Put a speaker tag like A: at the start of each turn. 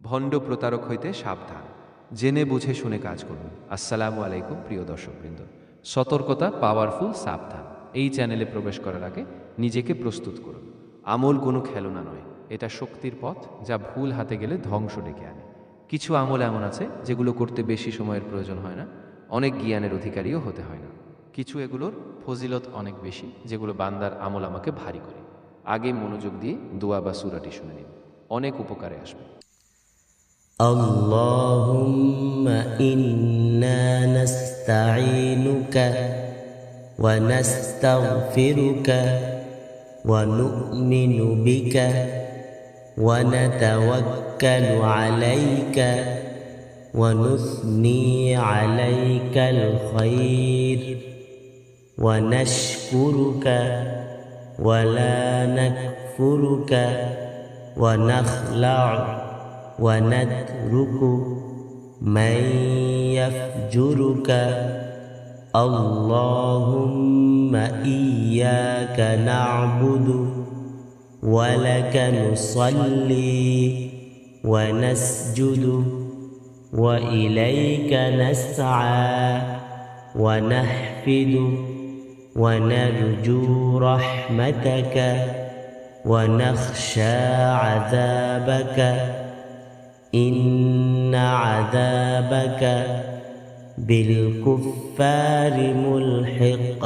A: ভণ্ড প্রতারক হইতে সাবধান, জেনে বুঝে শুনে কাজ করুন। আসসালামু আলাইকুম প্রিয় দর্শকবৃন্দ। সতর্কতা, পাওয়ারফুল, সাবধান। এই চ্যানেলে প্রবেশ করার আগে নিজেকে প্রস্তুত করুন। আমল কোনো খেলনা নয়, এটা শক্তির পথ, যা ভুল হাতে গেলে ধ্বংস ডেকে আনে। কিছু আমল এমন আছে যেগুলো করতে বেশি সময়ের প্রয়োজন হয় না, অনেক জ্ঞানের অধিকারীও হতে হয় না। কিছু এগুলোর ফজিলত অনেক বেশি, যেগুলো বান্দার আমল আমাকে ভারী করে। আগে মনোযোগ দিয়ে দোয়া বা সূরাটি শুনে নিন, অনেক উপকারে আসবে।
B: اللهم إنا نستعينك ونستغفرك ونؤمن بك ونتوكل عليك ونثني عليك الخير ونشكرك ولا نكفرك ونخلع ونترك من يفجرك اللهم إياك نعبد ولك نصلي ونسجد وإليك نسعى ونحفد ونرجو رحمتك ونخشى عذابك إن عذابك بالكفار ملحق